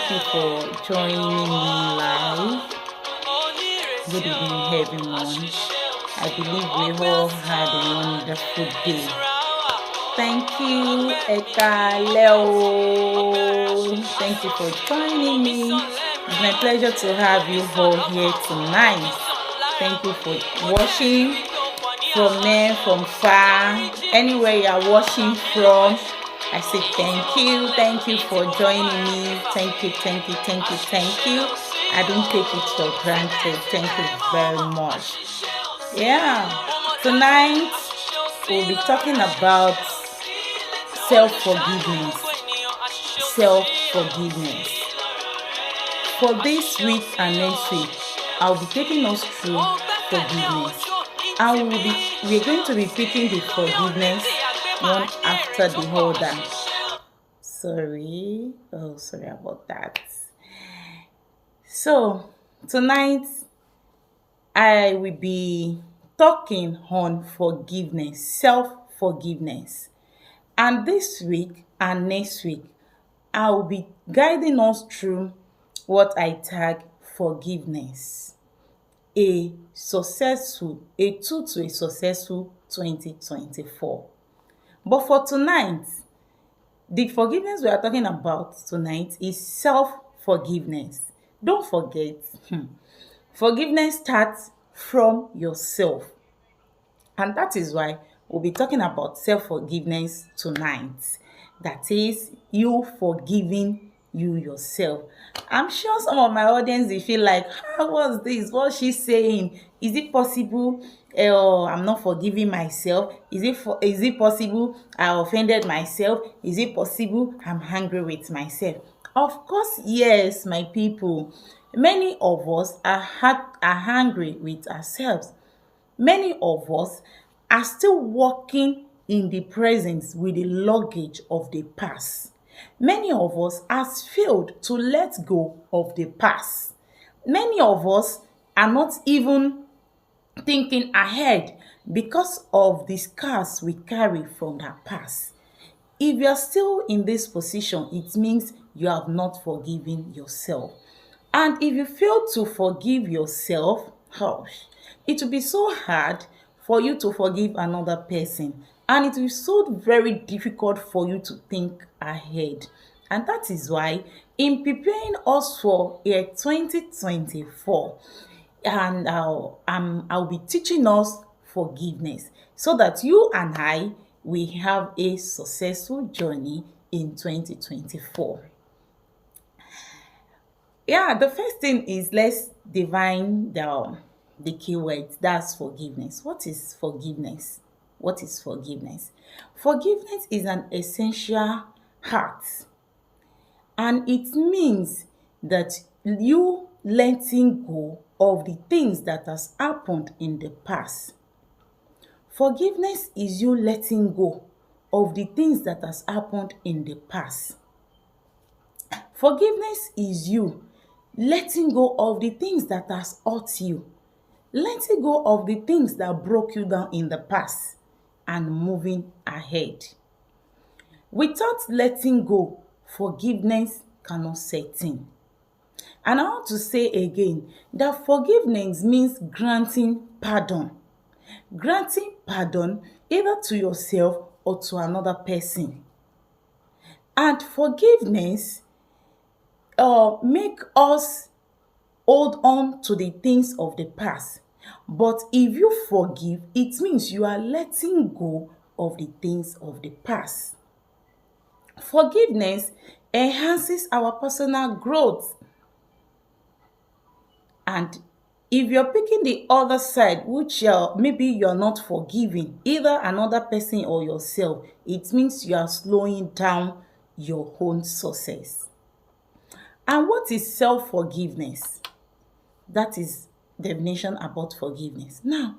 Thank you for joining me live. Good evening, everyone. I believe we all had a wonderful day. Thank you, Eka Leo. Thank you for joining me. It's my pleasure to have you all here tonight. Thank you for watching from near, from far, anywhere you are watching from. I say thank you for joining me. Thank you. I don't take it for granted. Thank you very much. Yeah, tonight we'll be talking about self-forgiveness. Self-forgiveness. For this week and next week, I'll be taking us through forgiveness. And we're going to be picking the forgiveness one after the other. Sorry about that. So tonight I will be talking on forgiveness, self-forgiveness. And this week and next week, I will be guiding us through what I tag forgiveness. A tool to a successful 2024. But for tonight, the forgiveness we are talking about tonight is self-forgiveness. Don't forget, forgiveness starts from yourself. And that is why we'll be talking about self-forgiveness tonight. That is, you forgiving you yourself. I'm sure some of my audience, they feel like, what's this? What's she saying? Is it possible I'm not forgiving myself? Is it possible I offended myself? Is it possible I'm angry with myself? Of course, yes, my people. Many of us are angry with ourselves. Many of us are still walking in the present with the luggage of the past. Many of us has failed to let go of the past. Many of us are not even thinking ahead because of the scars we carry from the past. If you are still in this position, it means you have not forgiven yourself. And if you fail to forgive yourself, it will be so hard for you to forgive another person. And it will be so very difficult for you to think ahead. And that is why, in preparing us for year 2024, and I'll be teaching us forgiveness so that you and I will have a successful journey in 2024. Yeah, the first thing is, let's define the keyword. That's forgiveness. What is forgiveness? What is forgiveness? Forgiveness is an essential act, and it means that you letting go of the things that has happened in the past. Forgiveness is you letting go of the things that has happened in the past. Forgiveness is you letting go of the things that has hurt you, letting go of the things that broke you down in the past, and moving ahead. Without letting go, forgiveness cannot set in. And I want to say again that forgiveness means granting pardon. Granting pardon either to yourself or to another person. And forgiveness make us hold on to the things of the past. But if you forgive, it means you are letting go of the things of the past. Forgiveness enhances our personal growth. And if you're picking the other side, which maybe you're not forgiving either another person or yourself, it means you are slowing down your own success. And what is self-forgiveness? That is definition about forgiveness. Now,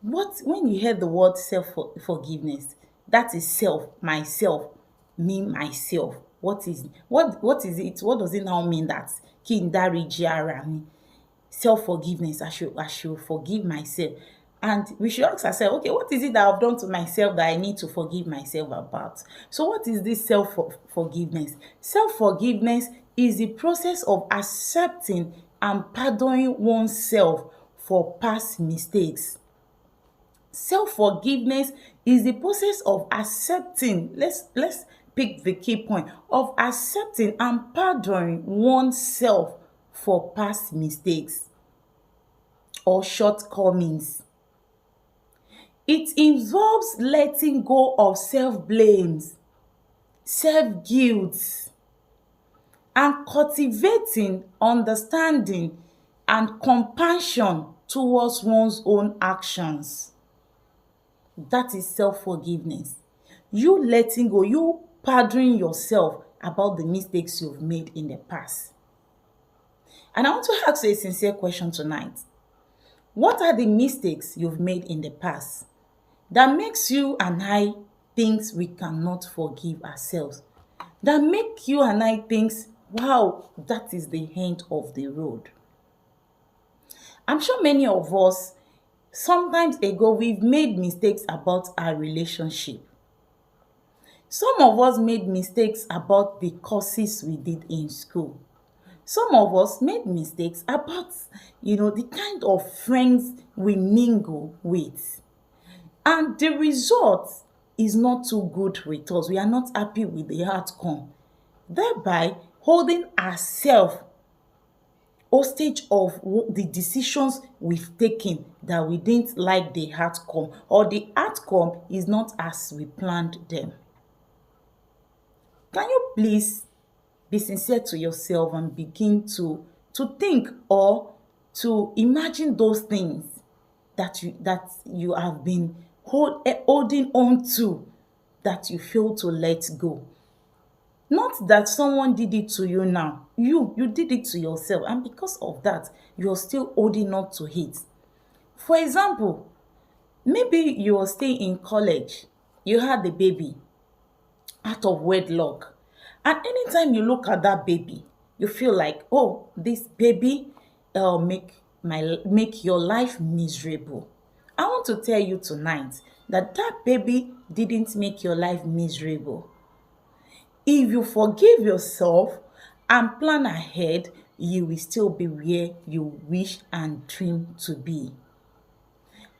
when you hear the word self-forgiveness, that is self, myself, me, myself. What is it? What does it now mean that? Self-forgiveness, I should forgive myself. And we should ask ourselves, okay, what is it that I've done to myself that I need to forgive myself about? So what is this self-forgiveness? Self-forgiveness is the process of accepting and pardoning oneself for past mistakes. Self-forgiveness is the process of accepting, let's pick the key point, of accepting and pardoning oneself for past mistakes or shortcomings. It involves letting go of self-blames, self-guilt, and cultivating understanding and compassion towards one's own actions. That is self-forgiveness. You letting go, you pardoning yourself about the mistakes you've made in the past. And I want to ask you a sincere question tonight. What are the mistakes you've made in the past that makes you and I think we cannot forgive ourselves? That make you and I think, wow, that is the end of the road. I'm sure many of us, sometimes ago, we've made mistakes about our relationship. Some of us made mistakes about the courses we did in school. Some of us made mistakes about, the kind of friends we mingle with. And the result is not too good with us. We are not happy with the outcome. Thereby, holding ourselves hostage of the decisions we've taken that we didn't like the outcome, or the outcome is not as we planned them. Can you please be sincere to yourself and begin to think or to imagine those things that you have been holding on to, that you fail to let go? Not that someone did it to you now. You did it to yourself, and because of that, you're still holding on to it. For example, maybe you are still in college, you had the baby out of wedlock, and anytime you look at that baby, you feel like, oh, this baby make your life miserable. I want to tell you tonight that baby didn't make your life miserable. If you forgive yourself and plan ahead, you will still be where you wish and dream to be.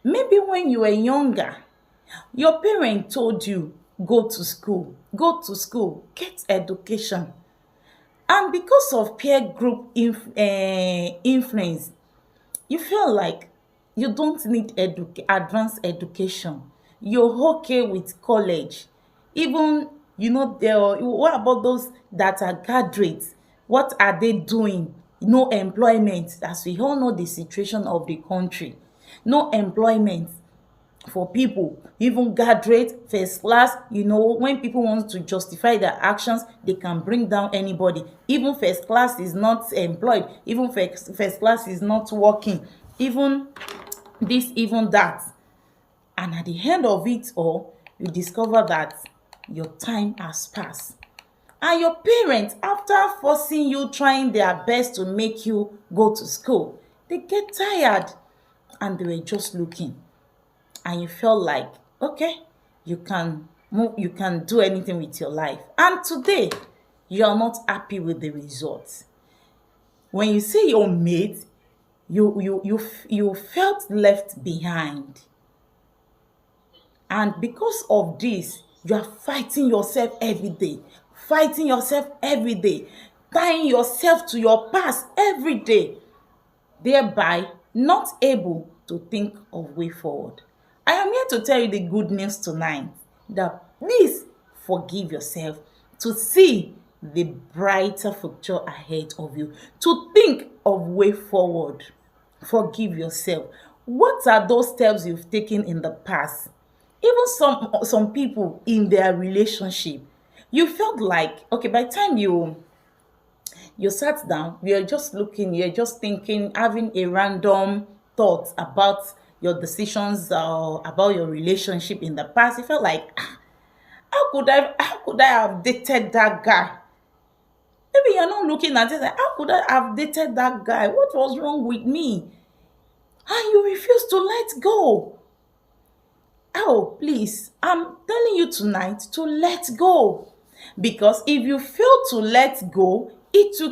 Maybe when you were younger, your parent told you, go to school, get education. And because of peer group influence, you feel like you don't need advanced education. You're okay with college. Even, what about those that are graduates? What are they doing? No employment, as we all know the situation of the country. No employment for people, even graduate, first class. When people want to justify their actions, they can bring down anybody. Even first class is not employed. Even first class is not working. Even this, even that. And at the end of it all, you discover that your time has passed. And your parents, after forcing you, trying their best to make you go to school, they get tired and they were just looking. And you felt like, okay, you can move, you can do anything with your life. And today, you are not happy with the results. When you see your mate, you felt left behind. And because of this, you are fighting yourself every day, tying yourself to your past every day, thereby not able to think of way forward. I am here to tell you the good news tonight, that please forgive yourself to see the brighter future ahead of you, to think of way forward. Forgive yourself. What are those steps you've taken in the past? Even some people in their relationship, you felt like, okay, by the time you sat down, you're just looking, you're just thinking, having a random thought about your decisions or about your relationship in the past. You felt like, how could I have dated that guy? Maybe you're not looking at it like, how could I have dated that guy? What was wrong with me? And you refuse to let go. Oh, please, I'm telling you tonight to let go. Because if you fail to let go, it will